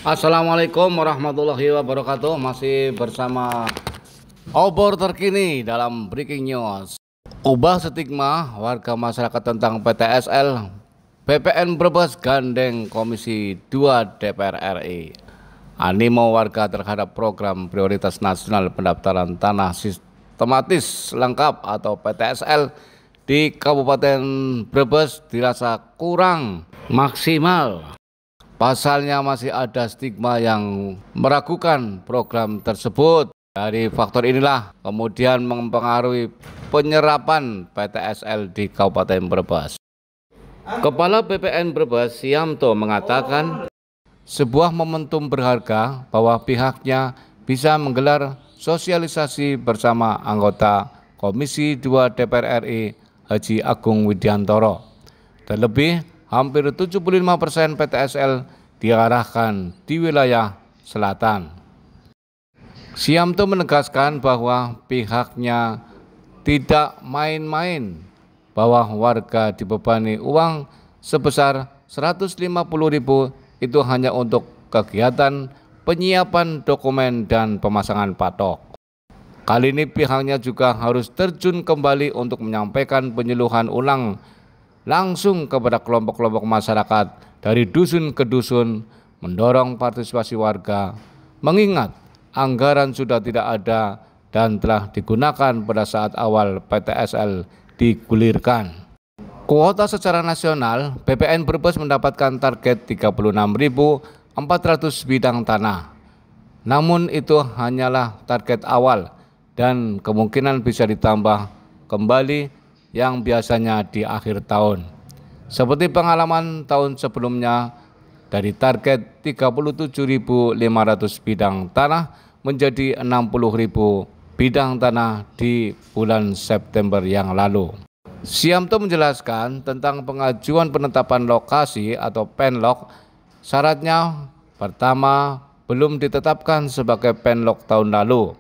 Assalamualaikum warahmatullahi wabarakatuh. Masih bersama obor terkini dalam breaking news. Ubah stigma warga masyarakat tentang PTSL. BPN Brebes gandeng Komisi 2 DPR RI. Animo warga terhadap program prioritas nasional pendaftaran tanah sistematis lengkap atau PTSL di Kabupaten Brebes dirasa kurang maksimal. Pasalnya masih ada stigma yang meragukan program tersebut. Dari faktor inilah kemudian mempengaruhi penyerapan PTSL di Kabupaten Brebes. Kepala BPN Brebes Siamto mengatakan sebuah momentum berharga bahwa pihaknya bisa menggelar sosialisasi bersama anggota Komisi 2 DPR RI Haji Agung Widiantoro. Terlebih hampir 75% PTSL diarahkan di wilayah selatan. Siamto menegaskan bahwa pihaknya tidak main-main, bahwa warga dibebani uang sebesar 150.000 itu hanya untuk kegiatan penyiapan dokumen dan pemasangan patok. Kali ini pihaknya juga harus terjun kembali untuk menyampaikan penyuluhan ulang langsung kepada kelompok-kelompok masyarakat dari dusun ke dusun, mendorong partisipasi warga, mengingat anggaran sudah tidak ada dan telah digunakan pada saat awal PTSL digulirkan. Kuota secara nasional, BPN Brebes mendapatkan target 36.400 bidang tanah. Namun itu hanyalah target awal dan kemungkinan bisa ditambah kembali yang biasanya di akhir tahun. Seperti pengalaman tahun sebelumnya, dari target 37.500 bidang tanah menjadi 60.000 bidang tanah di bulan September yang lalu. Siamto menjelaskan tentang pengajuan penetapan lokasi atau penlok. Syaratnya pertama, belum ditetapkan sebagai penlok tahun lalu.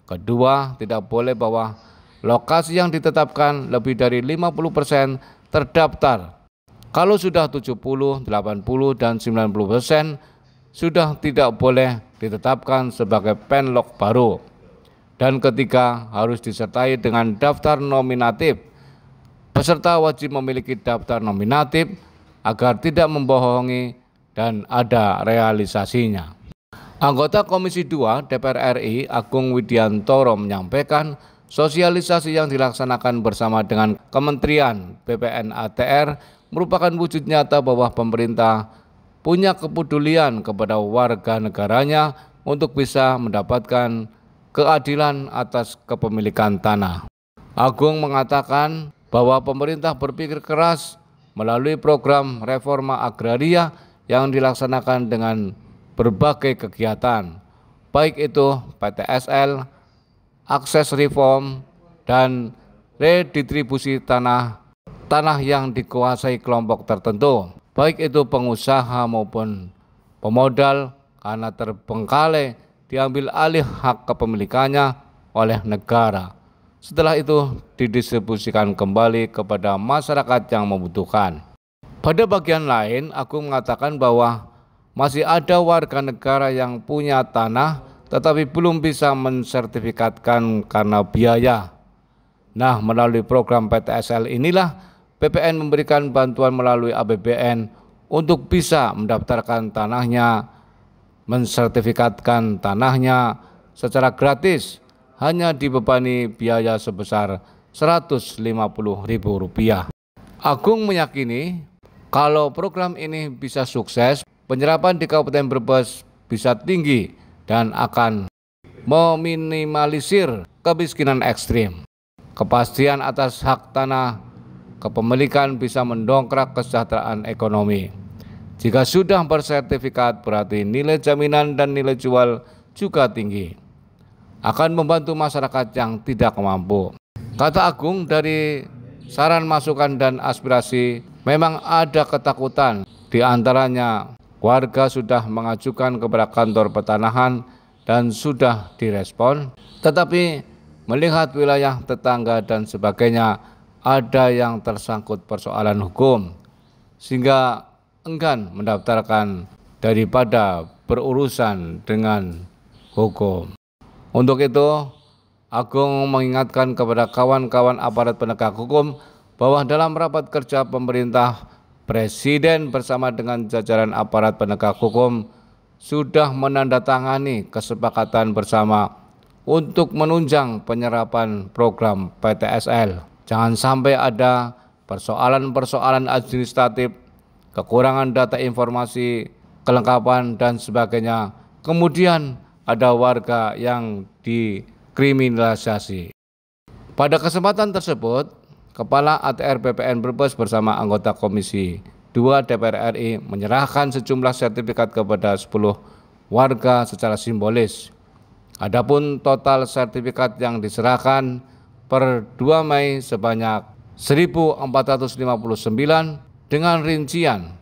Kedua, tidak boleh bahwa lokasi yang ditetapkan lebih dari 50% terdaftar. Kalau sudah 70, 80, dan 90% sudah tidak boleh ditetapkan sebagai penlok baru. Dan ketiga, harus disertai dengan daftar nominatif. Peserta wajib memiliki daftar nominatif agar tidak membohongi dan ada realisasinya. Anggota Komisi 2 DPR RI Agung Widiantoro menyampaikan sosialisasi yang dilaksanakan bersama dengan Kementerian BPN ATR merupakan wujud nyata bahwa pemerintah punya kepedulian kepada warga negaranya untuk bisa mendapatkan keadilan atas kepemilikan tanah. Agung mengatakan bahwa pemerintah berpikir keras melalui program reforma agraria yang dilaksanakan dengan berbagai kegiatan, baik itu PTSL, akses reform, dan redistribusi tanah yang dikuasai kelompok tertentu, baik itu pengusaha maupun pemodal, karena terbengkalai diambil alih hak kepemilikannya oleh negara. Setelah itu didistribusikan kembali kepada masyarakat yang membutuhkan. Pada bagian lain, Agung mengatakan bahwa masih ada warga negara yang punya tanah tetapi belum bisa mensertifikatkan karena biaya. Nah, melalui program PTSL inilah BPN memberikan bantuan melalui APBN untuk bisa mendaftarkan tanahnya, mensertifikatkan tanahnya secara gratis, hanya dibebani biaya sebesar Rp150.000. Agung meyakini kalau program ini bisa sukses, penyerapan di Kabupaten Brebes bisa tinggi dan akan meminimalisir kemiskinan ekstrim. Kepastian atas hak tanah kepemilikan bisa mendongkrak kesejahteraan ekonomi. Jika sudah bersertifikat, berarti nilai jaminan dan nilai jual juga tinggi. Akan membantu masyarakat yang tidak mampu. Kata Agung, dari saran masukan dan aspirasi memang ada ketakutan, di antaranya warga sudah mengajukan kepada kantor pertanahan dan sudah direspon, tetapi melihat wilayah tetangga dan sebagainya ada yang tersangkut persoalan hukum, sehingga enggan mendaftarkan daripada berurusan dengan hukum. Untuk itu, Agung mengingatkan kepada kawan-kawan aparat penegak hukum bahwa dalam rapat kerja pemerintah, Presiden bersama dengan jajaran aparat penegak hukum sudah menandatangani kesepakatan bersama untuk menunjang penyerapan program PTSL. Jangan sampai ada persoalan-persoalan administratif, kekurangan data informasi, kelengkapan dan sebagainya. Kemudian ada warga yang dikriminalisasi. Pada kesempatan tersebut, Kepala ATR BPN Brebes bersama anggota Komisi 2 DPR RI menyerahkan sejumlah sertifikat kepada 10 warga secara simbolis. Adapun total sertifikat yang diserahkan per 2 Mei sebanyak 1.459 dengan rincian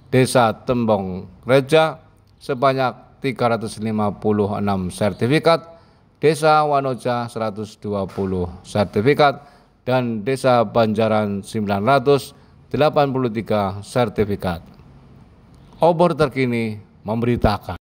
Desa Tembong Reja sebanyak 356 sertifikat, Desa Wanoja 120 sertifikat, dan Desa Banjaran 983 sertifikat. Obor terkini memberitakan.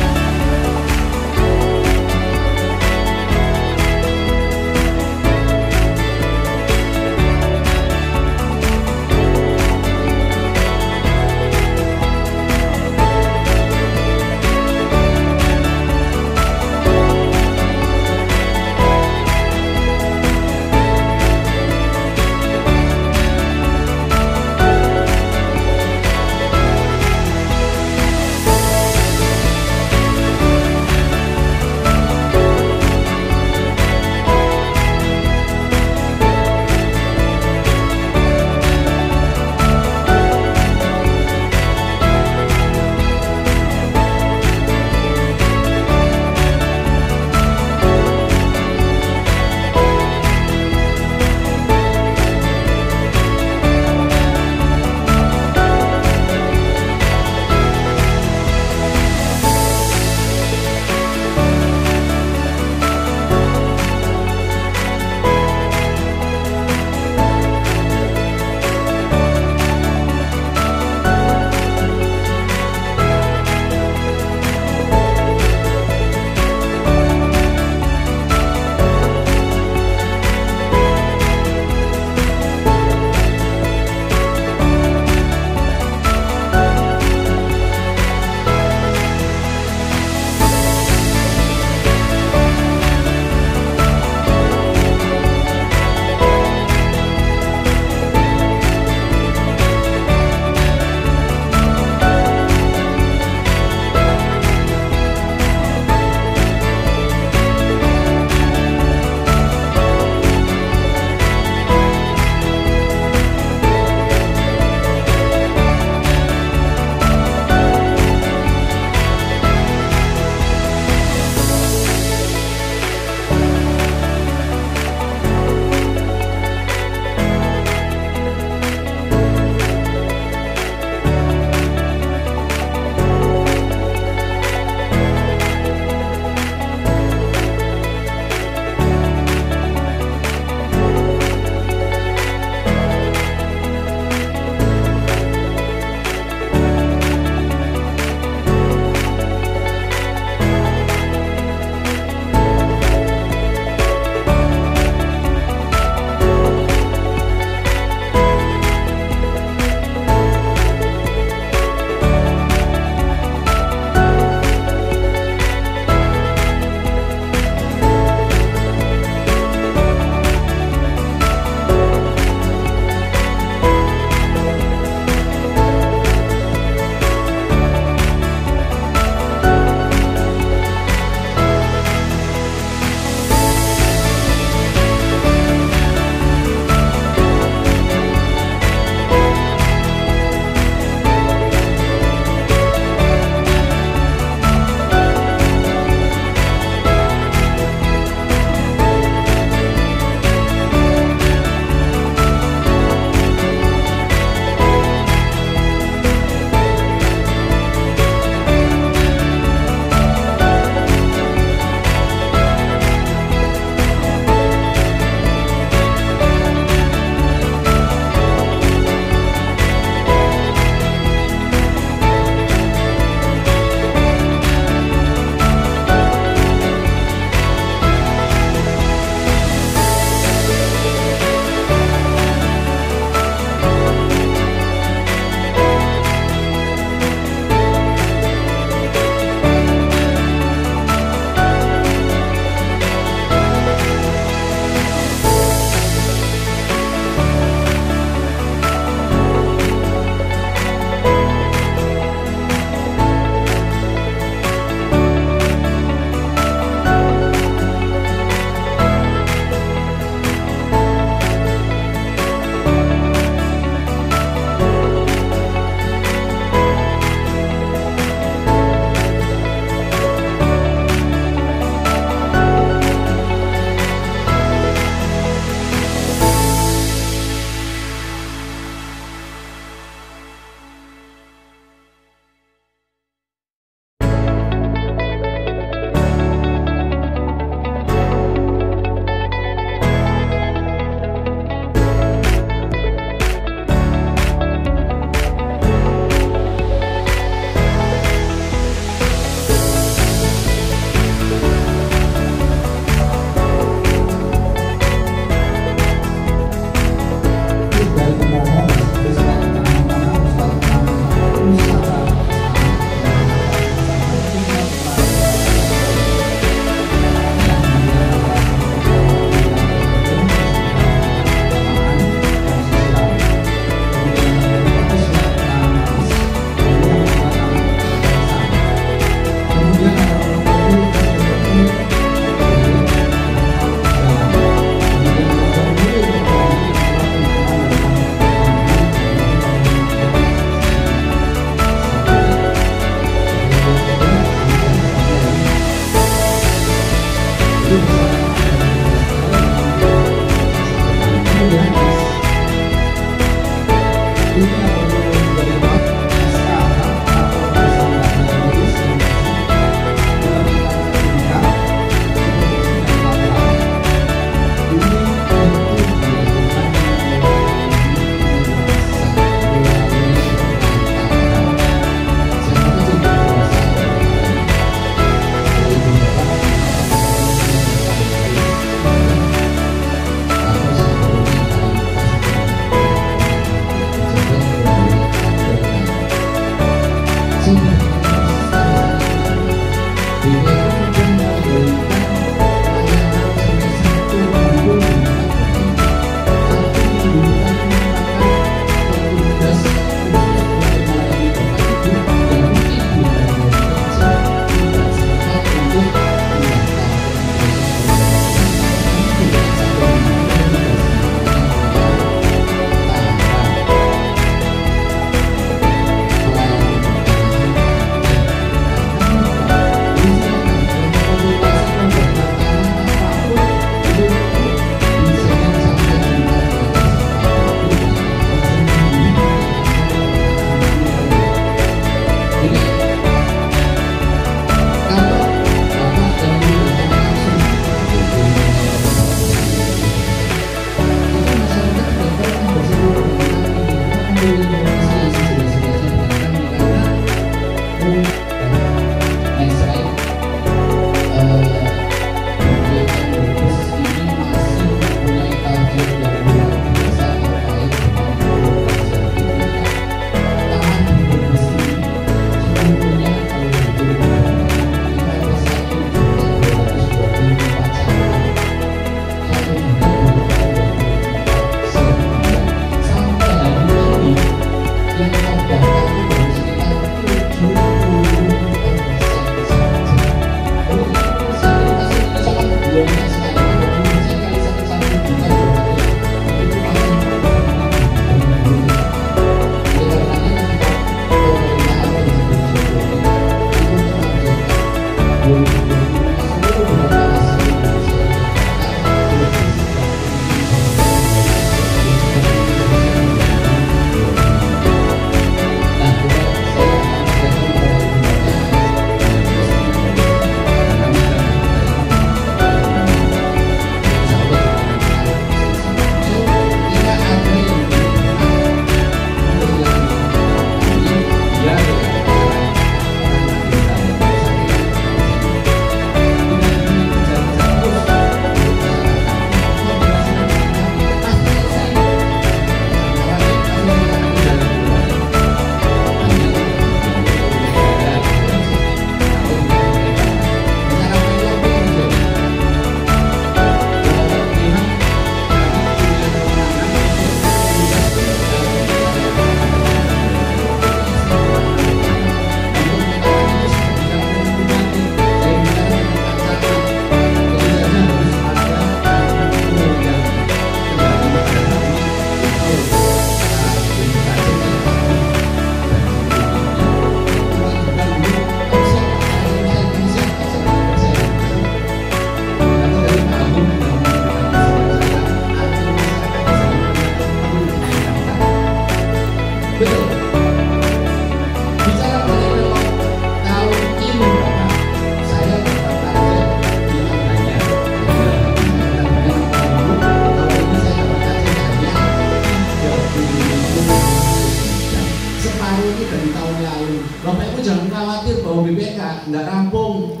nggak rampung.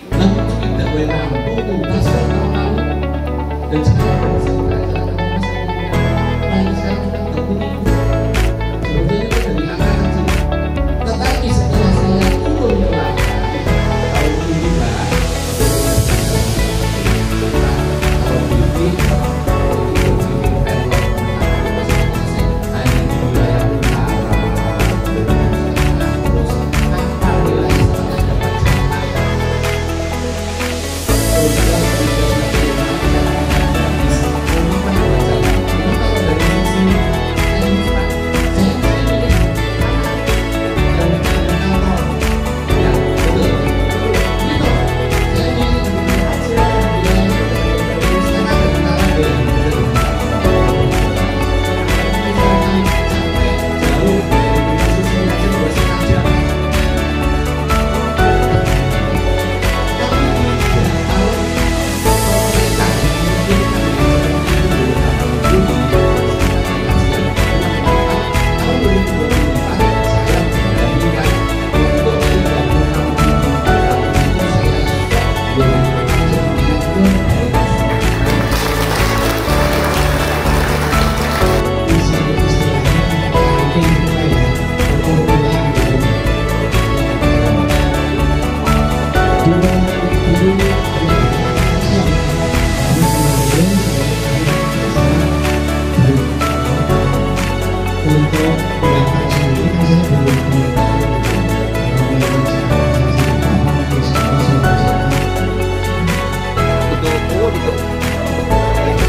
Lalu tidak boleh rampung, tuntas tahun lalu. Dan sekarang saya belajar paling sekarang kita 30.000. Sebetulnya itu dari angka kecil. Tetapi setelah saya turun ke lapangan tahun ini Pak,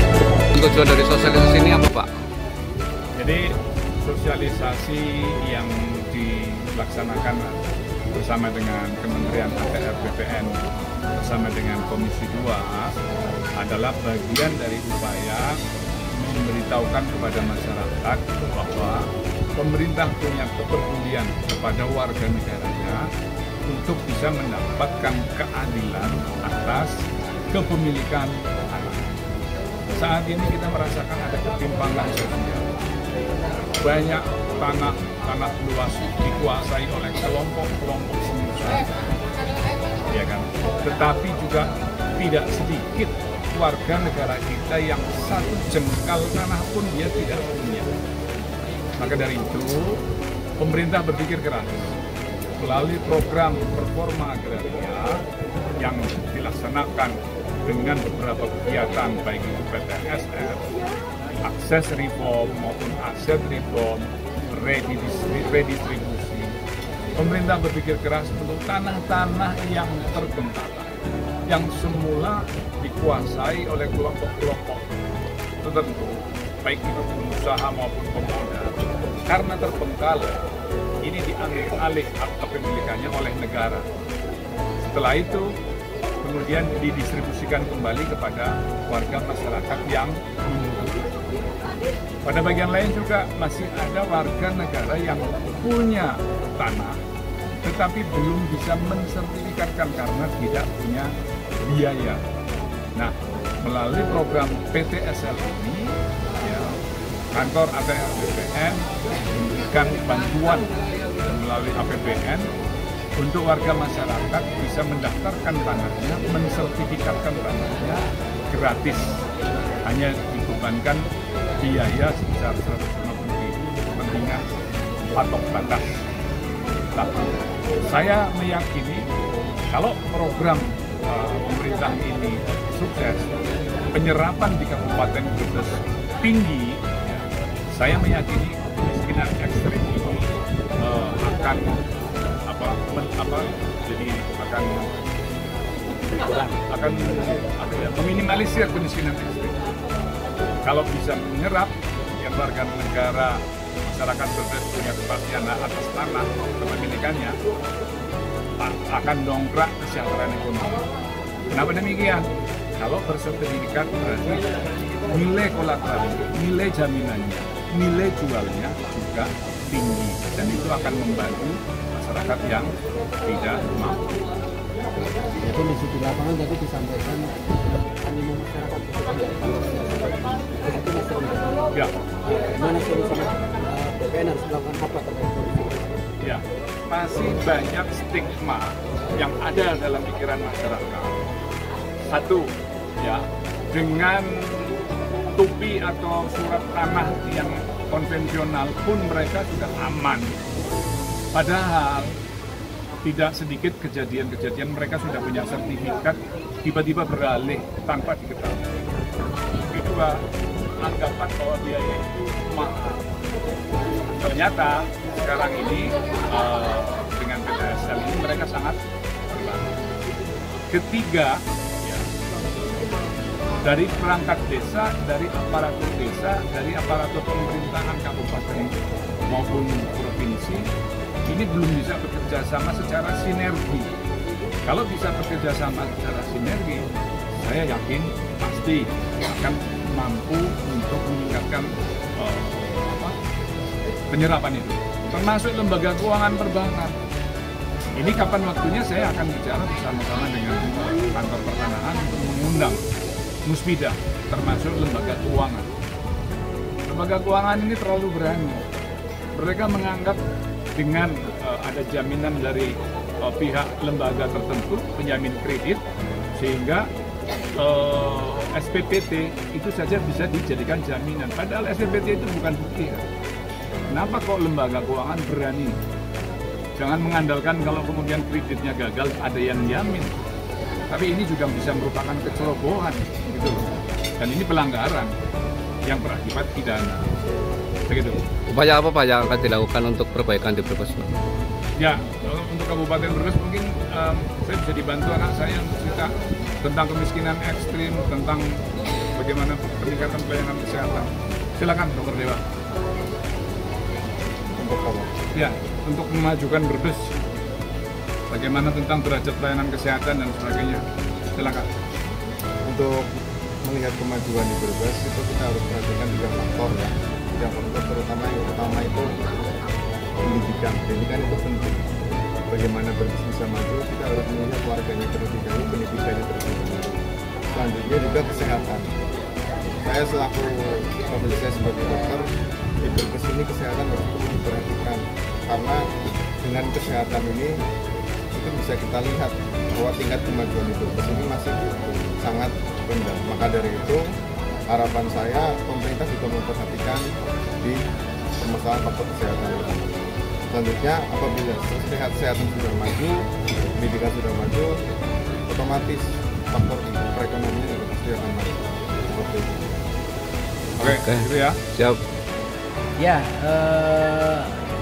kalau bidik tujuan dari sosialisasi ini apa Pak? Jadi sosialisasi yang dilaksanakan bersama dengan Kementerian ATR BPN bersama dengan Komisi 2 adalah bagian dari upaya memberitahukan kepada masyarakat bahwa pemerintah punya kepedulian kepada warga negaranya untuk bisa mendapatkan keadilan atas kepemilikan tanah. Saat ini kita merasakan ada ketimpangan sosial. Banyak tanah luas dikuasai oleh kelompok-kelompok sendiri, ya kan? Tetapi juga tidak sedikit warga negara kita yang satu jengkal tanah pun dia tidak punya. Maka dari itu, pemerintah berpikir keras melalui program performa agraria yang dilaksanakan dengan beberapa kegiatan baik itu PTSR, akses reform maupun aset reform, redistribusi. Pemerintah berpikir keras untuk tanah-tanah yang terbengkalai, yang semula dikuasai oleh kelompok-kelompok tertentu, baik itu pengusaha maupun pemodal. Karena terbengkalai, ini diambil alih hak kepemilikannya oleh negara. Setelah itu, kemudian didistribusikan kembali kepada warga masyarakat yang membutuhkan. Pada bagian lain juga masih ada warga negara yang punya tanah, tetapi belum bisa mensertifikatkan karena tidak punya biaya. Nah, melalui program PTSL ini, ya, kantor ATR BPN memberikan bantuan melalui APBN untuk warga masyarakat bisa mendaftarkan tanahnya, mensertifikatkan tanahnya gratis. Hanya dibebankan biaya sebesar 150.000 kepentingan patok batas. Tapi saya meyakini kalau program pemerintah ini sukses, penyerapan di Kabupaten Brebes tinggi, ya, saya meyakini kemiskinan ekstrim ini akan meminimalisir kemiskinan ekstrim. Kalau bisa menyerap yang warga negara masyarakat Brebes punya kepastian atas tanah kepemilikannya, akan dongkrak kesejahteraan ekonomi. Kenapa demikian? Kalau bersertifikat berarti nilai kolateral, nilai jaminannya, nilai jualnya juga tinggi, dan itu akan membantu masyarakat yang tidak mampu. Itu misi di lapangan tadi disampaikan animo masyarakat Ya. Mana solusinya? BPN harus melakukan apa terkait itu? Ya, masih banyak stigma yang ada dalam pikiran masyarakat. Satu, ya, dengan tupi atau surat tanah yang konvensional pun mereka sudah aman. Padahal tidak sedikit kejadian-kejadian mereka sudah punya sertifikat, tiba-tiba beralih tanpa diketahui. Kedua, anggapan bahwa biaya itu mahal. Ternyata sekarang ini dengan PTSL ini mereka sangat berlaku. Ketiga, ya, dari perangkat desa, dari aparatur pemerintahan kabupaten maupun provinsi, ini belum bisa bekerja sama secara sinergi. Kalau bisa bekerja sama secara sinergi, saya yakin pasti akan mampu untuk meningkatkan penyerapan itu, termasuk lembaga keuangan perbankan. Ini kapan waktunya saya akan bicara bersama-sama dengan kantor pertanahan untuk mengundang Musbidah, termasuk lembaga keuangan. Lembaga keuangan ini terlalu berani. Mereka menganggap dengan ada jaminan dari pihak lembaga tertentu, penjamin kredit, sehingga SPPT itu saja bisa dijadikan jaminan. Padahal SPPT itu bukan bukti. Kenapa kok lembaga keuangan berani? Jangan mengandalkan kalau kemudian kreditnya gagal ada yang jamin. Tapi ini juga bisa merupakan kecerobohan, gitu loh. Dan ini pelanggaran yang berakibat pidana. Begitu. Upaya apa Pak yang akan dilakukan untuk perbaikan di Brebes? Ya, untuk Kabupaten Brebes mungkin saya bisa dibantu anak saya yang cerita tentang kemiskinan ekstrim, tentang bagaimana peningkatan pelayanan kesehatan. Silakan Dr. Dewa. Untuk apa? Ya, untuk memajukan Brebes. Bagaimana tentang derajat pelayanan kesehatan dan sebagainya. Silakan. Untuk melihat kemajuan di Brebes itu kita harus perhatikan 3 faktor ya. 3 faktor terutama yang utama itu pendidikan. Pendidikan itu penting. Bagaimana Brebes bisa maju, kita harus melihat warganya terlebih dahulu, pendidikannya terlebih dahulu. Selanjutnya juga kesehatan. Saya selaku profesi saya sebagai dokter, di Brebes ini kesehatan harus diperhatikan, karena dengan kesehatan ini itu bisa kita lihat bahwa tingkat kemajuan di Brebes ini masih sangat rendah. Maka dari itu harapan saya pemerintah juga memperhatikan di permasalahan faktor kesehatan ini. Selanjutnya apabila kesehatan sudah maju, pendidikan sudah maju, otomatis faktor perekonomian juga pasti akan maju. Seperti itu. Oke, gitu ya. Siap. Ya,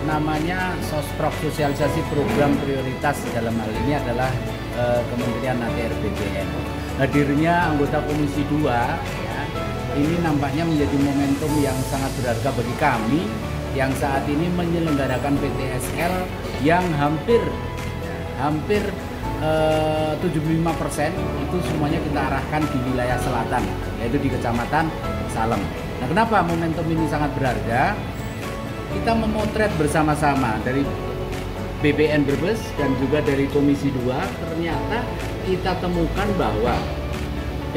namanya Sosprok, sosialisasi program prioritas dalam hal ini adalah Kementerian ATR BPN. Hadirnya anggota Komisi 2 ya, ini nampaknya menjadi momentum yang sangat berharga bagi kami yang saat ini menyelenggarakan PTSL yang hampir 75% itu semuanya kita arahkan di wilayah selatan, yaitu di Kecamatan Salem. Nah, kenapa momentum ini sangat berharga? Kita memotret bersama-sama dari BPN Brebes dan juga dari Komisi 2, ternyata kita temukan bahwa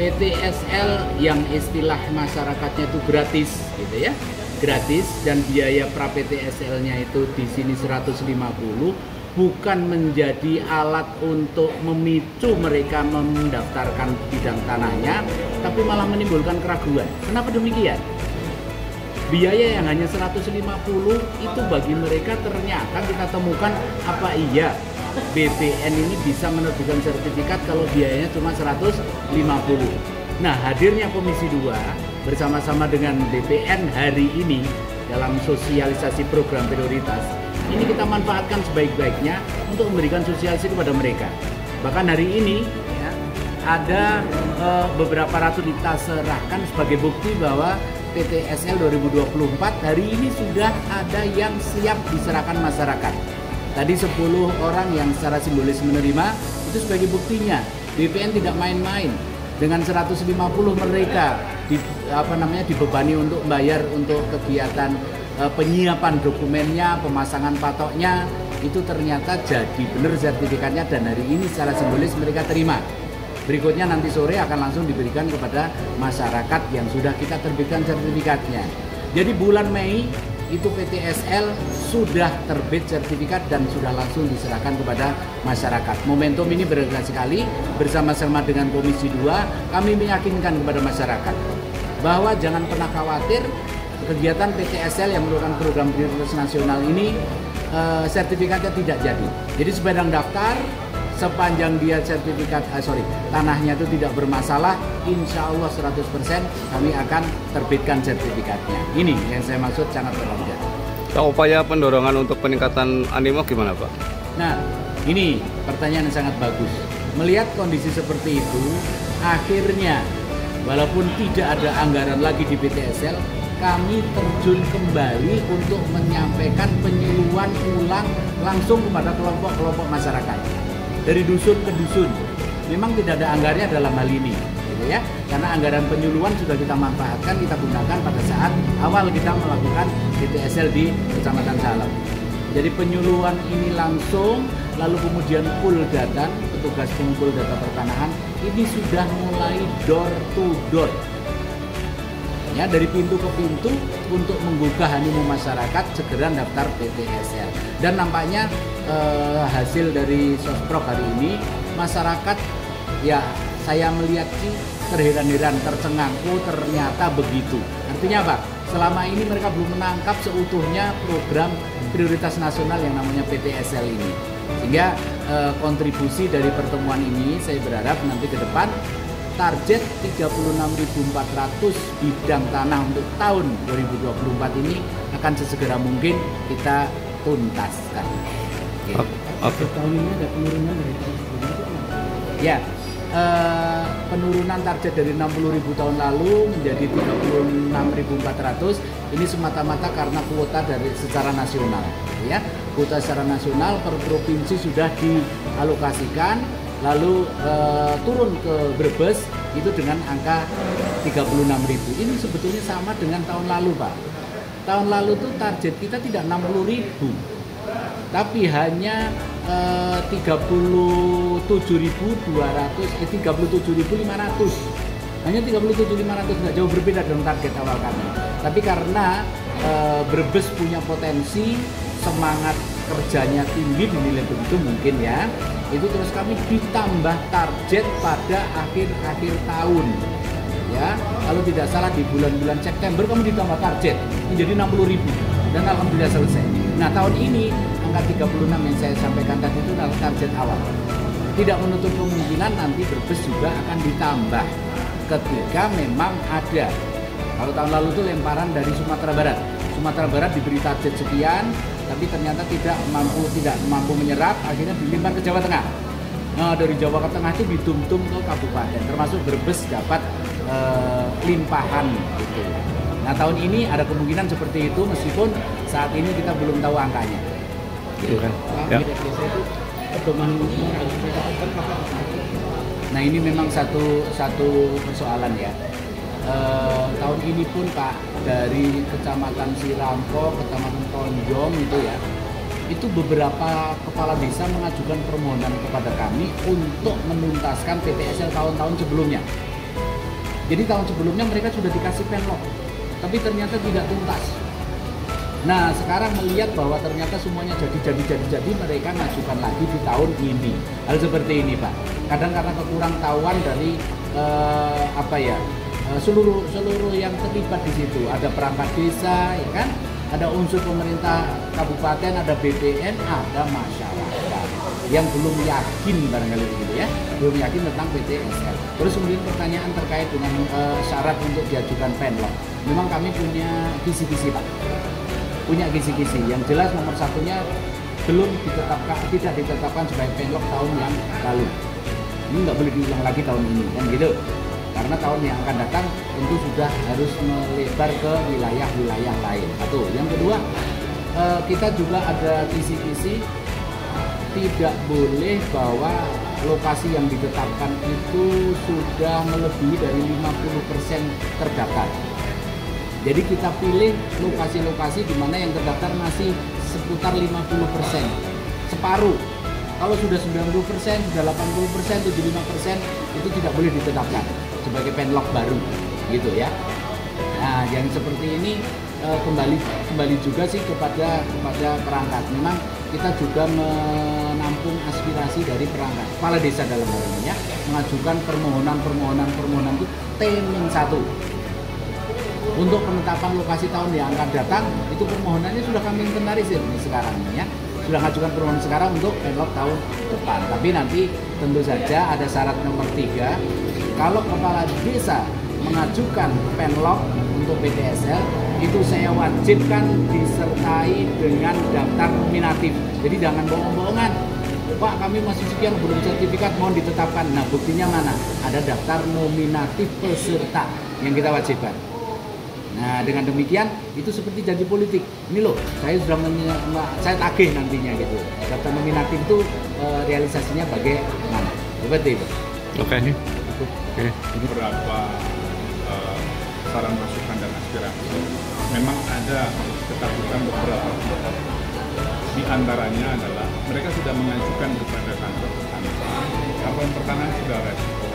PTSL yang istilah masyarakatnya itu gratis, gitu ya, gratis, dan biaya pra PTSL-nya itu di sini 150, bukan menjadi alat untuk memicu mereka mendaftarkan bidang tanahnya, tapi malah menimbulkan keraguan. Kenapa demikian? Biaya yang hanya 150 itu bagi mereka ternyata kita temukan apa iya BPN ini bisa menerbitkan sertifikat kalau biayanya cuma 150. Nah, hadirnya Komisi 2 bersama-sama dengan BPN hari ini dalam sosialisasi program prioritas ini kita manfaatkan sebaik-baiknya untuk memberikan sosialisasi kepada mereka. Bahkan hari ini ya, ada beberapa ratu kita serahkan sebagai bukti bahwa PTSL 2024 hari ini sudah ada yang siap diserahkan masyarakat. Tadi 10 orang yang secara simbolis menerima, itu sebagai buktinya. BPN tidak main-main. Dengan 150 mereka dibebani untuk bayar untuk kegiatan penyiapan dokumennya, pemasangan patoknya, itu ternyata jadi benar sertifikatnya dan hari ini secara simbolis mereka terima. Berikutnya nanti sore akan langsung diberikan kepada masyarakat yang sudah kita terbitkan sertifikatnya. Jadi bulan Mei itu PTSL sudah terbit sertifikat dan sudah langsung diserahkan kepada masyarakat. Momentum ini berharga sekali. Bersama-sama dengan Komisi 2 kami meyakinkan kepada masyarakat bahwa jangan pernah khawatir kegiatan PTSL yang merupakan program prioritas nasional ini sertifikatnya tidak jadi. Jadi sepanjang daftar, sepanjang dia tanahnya itu tidak bermasalah, insya Allah 100% kami akan terbitkan sertifikatnya. Ini yang saya maksud sangat berharga. Upaya pendorongan untuk peningkatan animo gimana, Pak? Nah, ini pertanyaan yang sangat bagus. Melihat kondisi seperti itu, akhirnya walaupun tidak ada anggaran lagi di PTSL, kami terjun kembali untuk menyampaikan penyuluhan ulang langsung kepada kelompok-kelompok masyarakat. Dari dusun ke dusun, memang tidak ada anggarannya dalam hal ini, gitu ya. Karena anggaran penyuluhan sudah kita manfaatkan, kita gunakan pada saat awal kita melakukan PTSL di Kecamatan Salem. Jadi penyuluhan ini langsung, lalu kemudian pool data, petugas pengumpul data pertanahan ini sudah mulai door to door. Ya, dari pintu ke pintu untuk menggugah animo masyarakat segera daftar PTSL. Dan nampaknya hasil dari Sosprok hari ini masyarakat ya saya melihat sih terheran-heran, tercengang, oh ternyata begitu. Artinya apa? Selama ini mereka belum menangkap seutuhnya program prioritas nasional yang namanya PTSL ini. Sehingga kontribusi dari pertemuan ini saya berharap nanti ke depan target 36.400 bidang tanah untuk tahun 2024 ini akan sesegera mungkin kita tuntaskan. Oke. Tahun ini ada penurunan dari tahun sebelumnya itu apa? Ya, penurunan target dari 60.000 tahun lalu menjadi 36.400 ini semata-mata karena kuota dari secara nasional. Ya, kuota secara nasional per provinsi sudah dialokasikan. Lalu turun ke Brebes itu dengan angka 36.000. Ini sebetulnya sama dengan tahun lalu, Pak. Tahun lalu tuh target kita tidak 60.000, tapi hanya 37.500. Hanya 37.500, nggak jauh berbeda dengan target awal kami. Tapi karena Brebes punya potensi, semangat kerjanya tinggi dinilai begitu mungkin ya, itu terus kami ditambah target pada akhir tahun ya. Kalau tidak salah di bulan-bulan September kami ditambah target menjadi 60.000 dan alhamdulillah selesai. Nah, tahun ini angka 36 yang saya sampaikan tadi itu adalah target awal. Tidak menutup kemungkinan nanti Brebes juga akan ditambah ketika memang ada. Kalau tahun lalu itu lemparan dari Sumatera Barat. Sumatera Barat diberi target sekian, tapi ternyata tidak mampu menyerap, akhirnya dilimpahkan ke Jawa Tengah. Nah, dari Jawa ke Tengah itu ditumtum ke kabupaten, termasuk Brebes dapat limpahan gitu. Nah, tahun ini ada kemungkinan seperti itu, meskipun saat ini kita belum tahu angkanya. Gitu kan? Ya. Nah, ini memang satu persoalan ya. Tahun ini pun Pak, dari Kecamatan Sirampo, Kecamatan Tonjong itu ya, itu beberapa kepala desa mengajukan permohonan kepada kami untuk menuntaskan PTSL tahun-tahun sebelumnya. Jadi tahun sebelumnya mereka sudah dikasih penlok, tapi ternyata tidak tuntas. Nah, sekarang melihat bahwa ternyata semuanya jadi, mereka ngajukan lagi di tahun ini. Hal seperti ini Pak, kadang karena kekurang tahuan dari seluruh yang terlibat di situ. Ada perangkat desa, ya kan? Ada unsur pemerintah kabupaten, ada BPN, ada masyarakat yang belum yakin barangkali begitu ya, belum yakin tentang PTSL. Terus kemudian pertanyaan terkait dengan syarat untuk diajukan penlok. Memang kami punya kisi-kisi Pak, punya kisi-kisi. Yang jelas nomor satunya tidak ditetapkan sebagai penlok tahun yang lalu. Ini nggak boleh diulang lagi tahun ini, kan gitu. Karena tahun yang akan datang tentu sudah harus melebar ke wilayah-wilayah lain. Satu. Yang kedua, kita juga ada kisi-kisi tidak boleh bahwa lokasi yang ditetapkan itu sudah melebihi dari 50% terdaftar. Jadi kita pilih lokasi-lokasi di mana yang terdaftar masih seputar 50%, separuh. Kalau sudah 90%, sudah 80%, 75% itu tidak boleh ditetapkan sebagai penlok baru, gitu ya. Nah, yang seperti ini kembali juga sih kepada perangkat. Memang kita juga menampung aspirasi dari perangkat, kepala desa dalam hal ini ya, mengajukan permohonan itu T-1 untuk penetapan lokasi tahun yang akan datang. Itu permohonannya sudah kami inventarisir nih sekarang ini ya. Sudah mengajukan permohonan sekarang untuk penlok tahun depan. Tapi nanti tentu saja ada syarat nomor 3. Kalau kepala desa mengajukan penlok untuk PTSL, itu saya wajibkan disertai dengan daftar nominatif. Jadi jangan bohong-bohongan. Pak, kami masih sekian belum sertifikat, mohon ditetapkan. Nah, buktinya mana? Ada daftar nominatif peserta yang kita wajibkan. Nah, dengan demikian itu seperti janji politik. Ini loh, saya sudah saya tagih nantinya gitu. Daftar nominatif itu realisasinya bagaimana? Seperti itu. Oke. Beberapa saran masukan dan aspirasi. Memang ada ketakutan beberapa pihak. Di antaranya adalah mereka sudah mengajukan kepada kantor pertanahan sudah respon,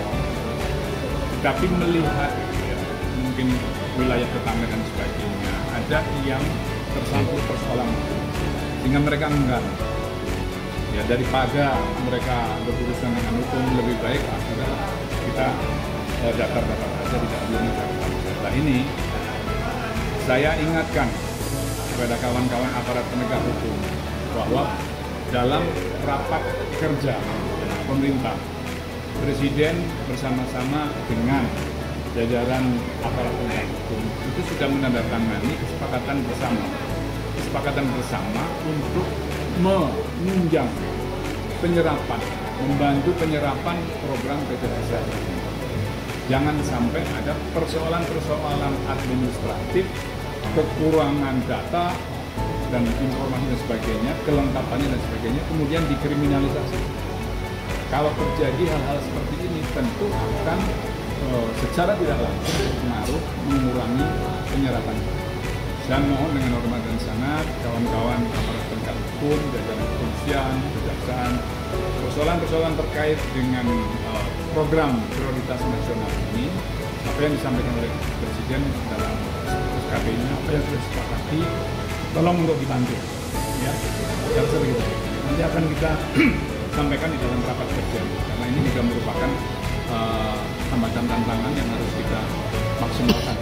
tapi melihat ya, mungkin wilayah Ketame dan sebagainya ada yang tersangkut persoalan itu, sehingga mereka enggan. Ya, daripada mereka berurusan dengan hukum, lebih baik akhirnya kita daftar-daftar saja, tidak perlu mendaftar. Nah, ini saya ingatkan kepada kawan-kawan aparat penegak hukum bahwa dalam rapat kerja pemerintah, Presiden bersama-sama dengan jajaran aparat penegak hukum itu sudah menandatangani kesepakatan bersama untuk menunjang penyerapan, membantu penyerapan program PTSL. Jangan sampai ada persoalan administratif, kekurangan data dan informasi dan sebagainya, kelengkapannya dan sebagainya, kemudian dikriminalisasi. Kalau terjadi hal-hal seperti ini, tentu akan secara tidak langsung berpengaruh mengurangi penyerapan. Dan mohon dengan hormat dan sangat, kawan-kawan aparat penegak hukum, jajaran kepolisian, kejaksaan, persoalan-persoalan terkait dengan program prioritas nasional ini, apa yang disampaikan oleh Presiden dalam SKP-nya, apa yang sudah disepakati, tolong untuk dibantu, ya, harus begitu. Nanti akan kita sampaikan di dalam rapat kerja, karena ini juga merupakan hambatan tantangan yang harus kita maksimalkan.